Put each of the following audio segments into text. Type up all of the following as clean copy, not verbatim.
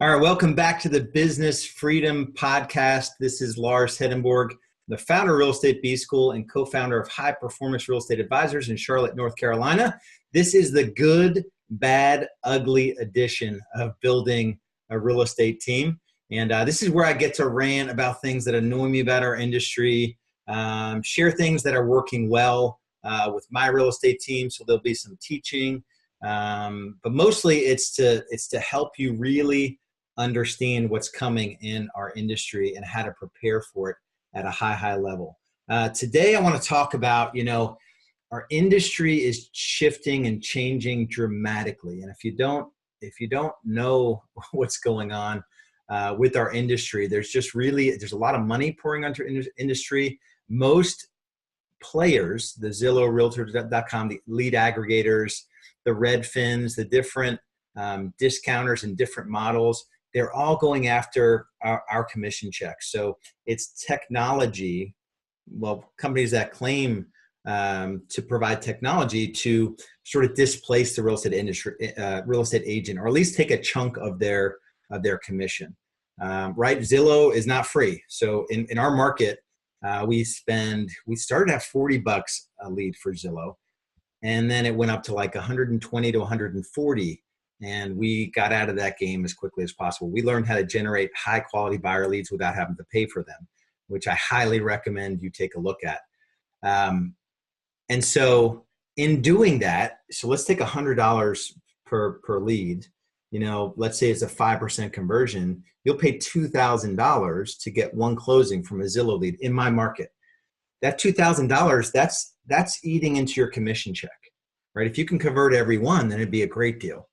All right, welcome back to the Business Freedom Podcast. This is Lars Hedenborg, the founder of Real Estate B School and co-founder of High Performance Real Estate Advisors in Charlotte, North Carolina. This is the good, bad, ugly edition of building a real estate team. And this is where I get to rant about things that annoy me about our industry, share things that are working well with my real estate team. So there'll be some teaching, but mostly it's to help you really understand what's coming in our industry and how to prepare for it at a high level. Today, I want to talk about, our industry is shifting and changing dramatically. And if you don't know what's going on with our industry, there's a lot of money pouring onto industry. Most players, the Zillow, Realtor.com, the lead aggregators, the Redfins, the different discounters and different models, they're all going after our commission checks. So it's technology, companies that claim to provide technology to sort of displace the real estate industry, real estate agent, or at least take a chunk of their commission. Right? Zillow is not free. So in our market, we started at $40 a lead for Zillow, and then it went up to like 120 to 140. And we got out of that game as quickly as possible. We learned how to generate high quality buyer leads without having to pay for them, which I highly recommend you take a look at. And so in doing that, so let's take $100 per lead. Let's say it's a 5% conversion. You'll pay $2,000 to get one closing from a Zillow lead in my market. That $2,000, that's eating into your commission check, right? If you can convert every one, then it'd be a great deal.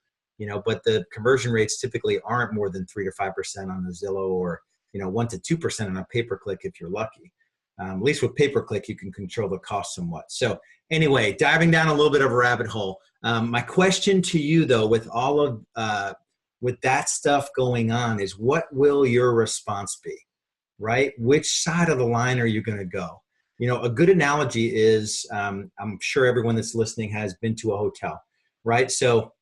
But the conversion rates typically aren't more than 3 to 5% on the Zillow, or 1 to 2% on a pay-per-click if you're lucky. At least with pay-per-click, you can control the cost somewhat. So anyway, diving down a little bit of a rabbit hole. My question to you, though, with all of with that stuff going on, is what will your response be, right? Which side of the line are you going to go? A good analogy is, I'm sure everyone that's listening has been to a hotel, right? So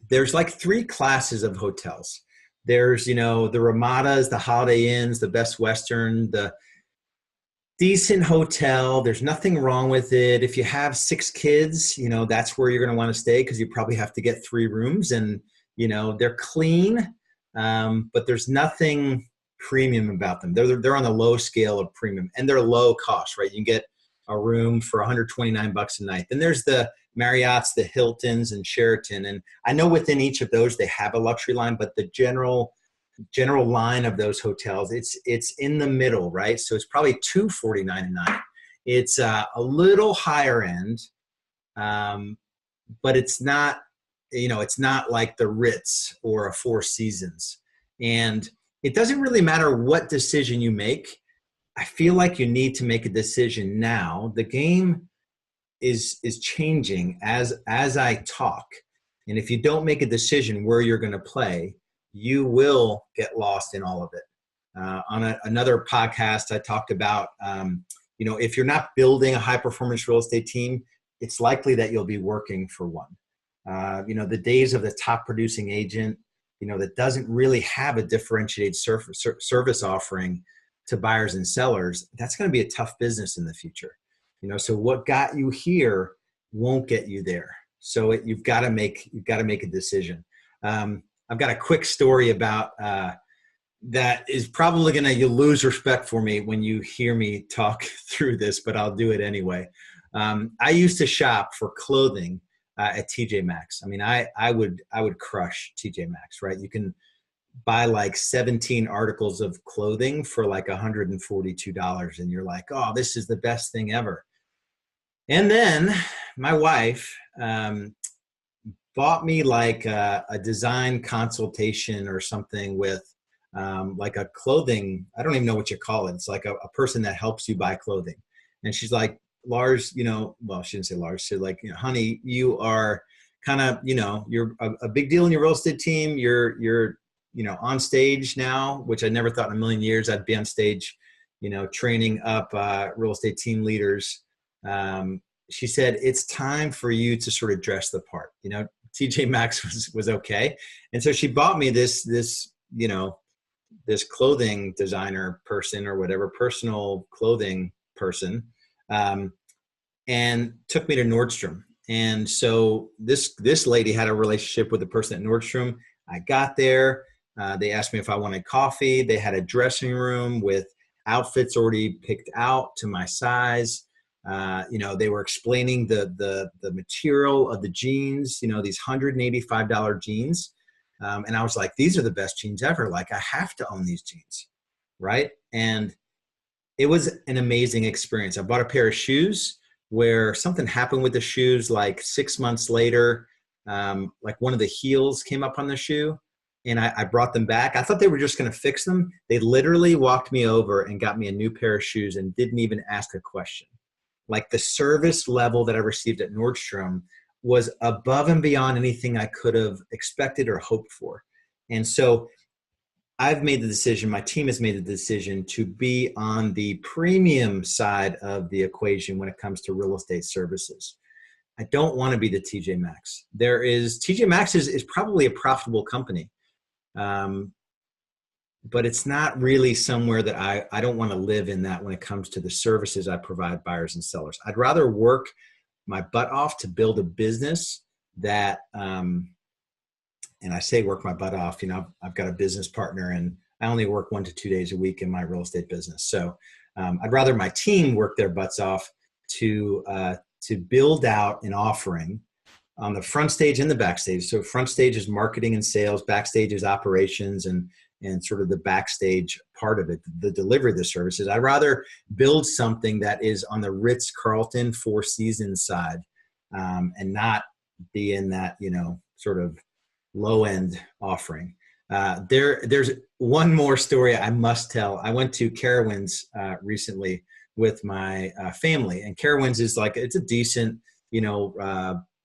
there's like 3 classes of hotels. There's, the Ramadas, the Holiday Inns, the Best Western, the decent hotel. There's nothing wrong with it. If you have 6 kids, that's where you're going to want to stay, because you probably have to get 3 rooms, and, they're clean, but there's nothing premium about them. They're on the low scale of premium, and they're low cost, right? You can get a room for $129 a night. Then there's the Marriott's, the Hiltons, and Sheraton. And I know within each of those, they have a luxury line, but the general line of those hotels, it's in the middle, right? So it's probably $249 a night. It's a little higher end, but it's not, it's not like the Ritz or a Four Seasons. And it doesn't really matter what decision you make. I feel like you need to make a decision now. The game is changing as I talk. And if you don't make a decision where you're going to play, you will get lost in all of it. On another podcast, I talked about, if you're not building a high performance real estate team, it's likely that you'll be working for one. The days of the top producing agent, that doesn't really have a differentiated service offering to buyers and sellers, that's going to be a tough business in the future. So what got you here won't get you there. So you've got to make a decision. I've got a quick story about that is probably you'll lose respect for me when you hear me talk through this, but I'll do it anyway. I used to shop for clothing at TJ Maxx. I mean, I would crush TJ Maxx, right? You can buy like 17 articles of clothing for like $142, and you're like, oh, this is the best thing ever. And then my wife bought me like a design consultation or something with like a clothing, I don't even know what you call it. It's like a person that helps you buy clothing. And she's like, Lars, she didn't say Lars. She said like, honey, you are kind of, you're a big deal in your real estate team. You're on stage now, which I never thought in a million years I'd be on stage, training up real estate team leaders. She said, it's time for you to sort of dress the part, TJ Maxx was okay. And so she bought me this, this clothing designer person or whatever, personal clothing person, and took me to Nordstrom. And so this lady had a relationship with the person at Nordstrom. I got there. They asked me if I wanted coffee. They had a dressing room with outfits already picked out to my size. They were explaining the material of the jeans, these $185 jeans. And I was like, these are the best jeans ever. Like, I have to own these jeans. Right. And it was an amazing experience. I bought a pair of shoes where something happened with the shoes. Like 6 months later, like one of the heels came up on the shoe, and I brought them back. I thought they were just going to fix them. They literally walked me over and got me a new pair of shoes and didn't even ask a question. Like, the service level that I received at Nordstrom was above and beyond anything I could have expected or hoped for. And so I've made the decision, my team has made the decision to be on the premium side of the equation when it comes to real estate services. I don't want to be the TJ Maxx. TJ Maxx is probably a profitable company. But it's not really somewhere that I don't want to live in that when it comes to the services I provide buyers and sellers. I'd rather work my butt off to build a business that, and I say work my butt off, I've got a business partner and I only work 1 to 2 days a week in my real estate business. So I'd rather my team work their butts off to build out an offering on the front stage and the backstage. So front stage is marketing and sales, backstage is operations and sort of the backstage part of it, the delivery of the services. I'd rather build something that is on the Ritz-Carlton Four Seasons side, and not be in that, sort of low end offering. There's one more story I must tell. I went to Carowinds recently with my family, and Carowinds is like, it's a decent,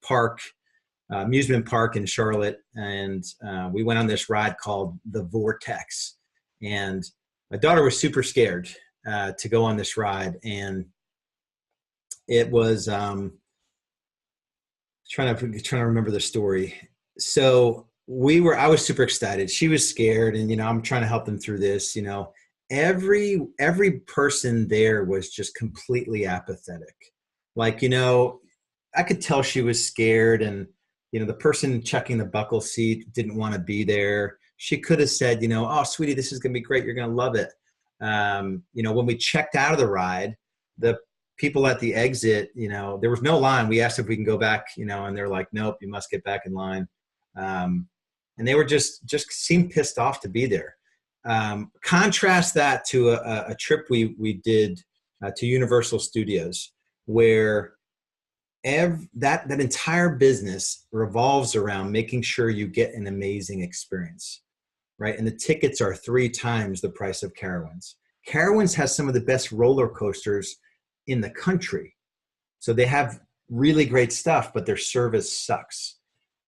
park, amusement park in Charlotte. And we went on this ride called the Vortex. And my daughter was super scared to go on this ride. And it was, trying to remember the story. So I was super excited. She was scared, and, I'm trying to help them through this. Every person there was just completely apathetic. Like, I could tell she was scared, and, the person checking the buckle seat didn't want to be there. She could have said, oh, sweetie, this is going to be great. You're going to love it. When we checked out of the ride, the people at the exit, there was no line. We asked if we can go back, and they're like, nope, you must get back in line. And they were just seemed pissed off to be there. Contrast that to a trip we did to Universal Studios, where that entire business revolves around making sure you get an amazing experience, right? And the tickets are 3 times the price of Carowinds. Carowinds has some of the best roller coasters in the country. So they have really great stuff, but their service sucks.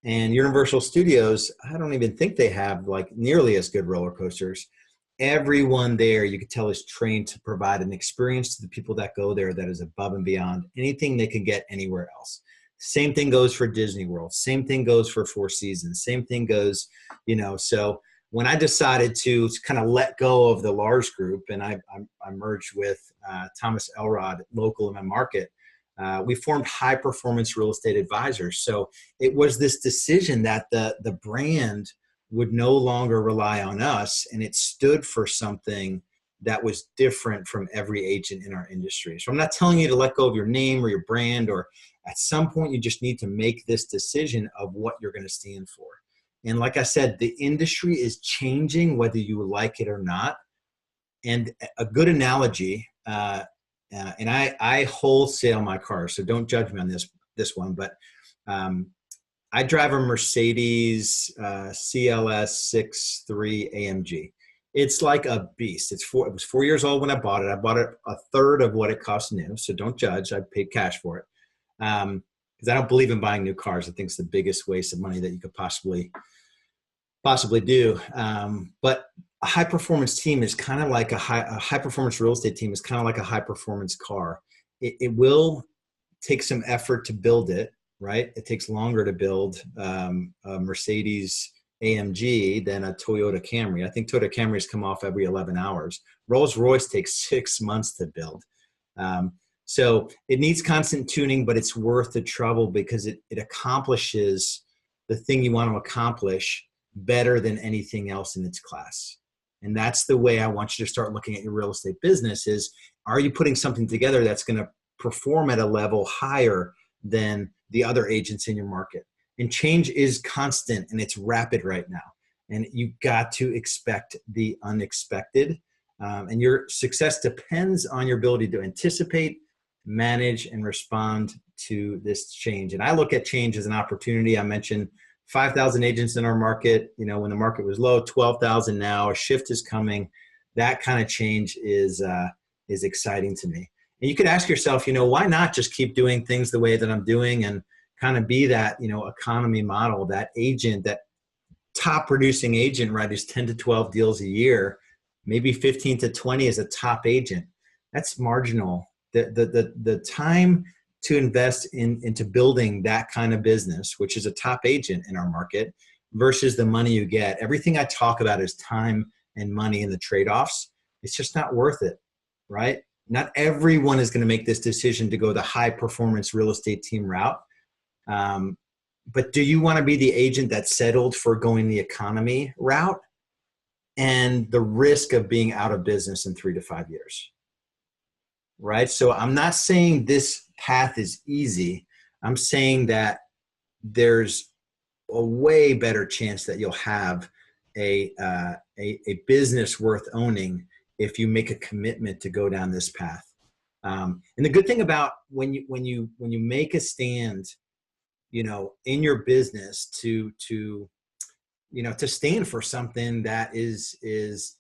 And Universal Studios, I don't even think they have like nearly as good roller coasters. Everyone there, you could tell, is trained to provide an experience to the people that go there that is above and beyond anything they can get anywhere else. Same thing goes for Disney World. Same thing goes for Four Seasons. Same thing goes, so when I decided to kind of let go of the Lars group, and I merged with Thomas Elrod, local in my market, we formed High Performance Real Estate Advisors. So it was this decision that the brand would no longer rely on us, and it stood for something that was different from every agent in our industry. So I'm not telling you to let go of your name or your brand, or at some point you just need to make this decision of what you're going to stand for. And like I said, the industry is changing whether you like it or not. And a good analogy, and I wholesale my cars, so don't judge me on this one, but I drive a Mercedes CLS 6.3 AMG. It's like a beast. It was 4 years old when I bought it. I bought it a third of what it cost new, so don't judge. I paid cash for it because I don't believe in buying new cars. I think it's the biggest waste of money that you could possibly do. But a high performance team is kind of like a high performance real estate team is kind of like a high performance car. It will take some effort to build it. right? It takes longer to build a Mercedes AMG than a Toyota Camry. I think Toyota Camrys come off every 11 hours. Rolls-Royce takes 6 months to build. So it needs constant tuning, but it's worth the trouble because it accomplishes the thing you want to accomplish better than anything else in its class. And that's the way I want you to start looking at your real estate business is, are you putting something together that's going to perform at a level higher than the other agents in your market? And change is constant and it's rapid right now. And you got to expect the unexpected. And your success depends on your ability to anticipate, manage, and respond to this change. And I look at change as an opportunity. I mentioned 5,000 agents in our market. You know, when the market was low, 12,000 now. A shift is coming. That kind of change is exciting to me. And you could ask yourself, you know, why not just keep doing things the way that I'm doing and kind of be that, you know, economy model, that agent, that top producing agent, right, who's 10 to 12 deals a year, maybe 15 to 20 as a top agent. That's marginal. The time to invest into building that kind of business, which is a top agent in our market, versus the money you get. Everything I talk about is time and money and the trade-offs. It's just not worth it, right? Not everyone is going to make this decision to go the high performance real estate team route. But do you want to be the agent that settled for going the economy route and the risk of being out of business in 3 to 5 years? Right? So I'm not saying this path is easy. I'm saying that there's a way better chance that you'll have a business worth owning if you make a commitment to go down this path. And the good thing about when you make a stand, you know, in your business to stand for something that is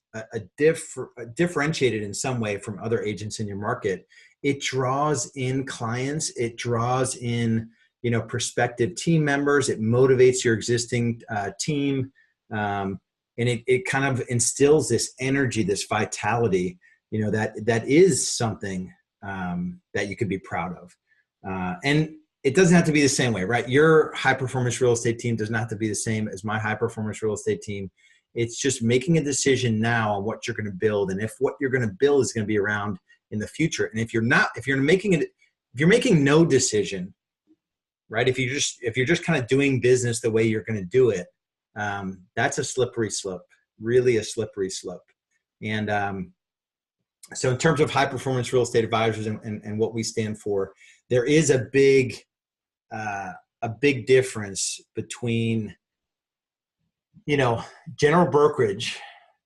differentiated in some way from other agents in your market, it draws in clients, it draws in, you know, prospective team members, it motivates your existing team, and it kind of instills this energy, this vitality, you know, that is something that you could be proud of. And it doesn't have to be the same way, right? Your high performance real estate team does not have to be the same as my high performance real estate team. It's just making a decision now on what you're going to build, and if what you're going to build is going to be around in the future. And if you're making no decision, right? If you're just kind of doing business the way you're going to do it, that's a slippery slope, really a slippery slope. And so in terms of high performance real estate advisors and what we stand for, there is a big difference between, you know, general brokerage,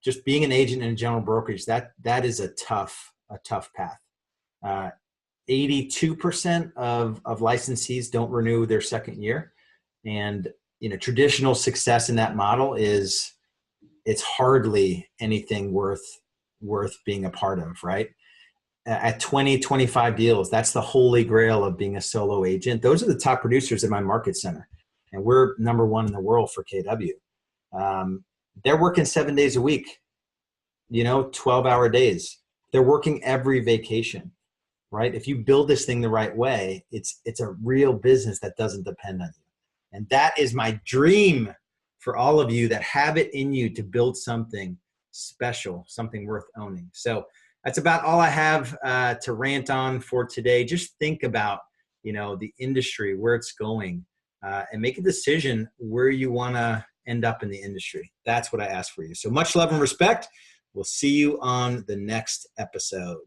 just being an agent in a general brokerage, that is a tough path. 82% of licensees don't renew their second year. And, you know, traditional success in that model it's hardly anything worth being a part of, right? At 20, 25 deals, that's the holy grail of being a solo agent. Those are the top producers in my market center. And we're number one in the world for KW. They're working 7 days a week, you know, 12-hour days. They're working every vacation, right? If you build this thing the right way, it's a real business that doesn't depend on you. And that is my dream for all of you that have it in you to build something special, something worth owning. So that's about all I have to rant on for today. Just think about, you know, the industry, where it's going, and make a decision where you want to end up in the industry. That's what I ask for you. So much love and respect. We'll see you on the next episode.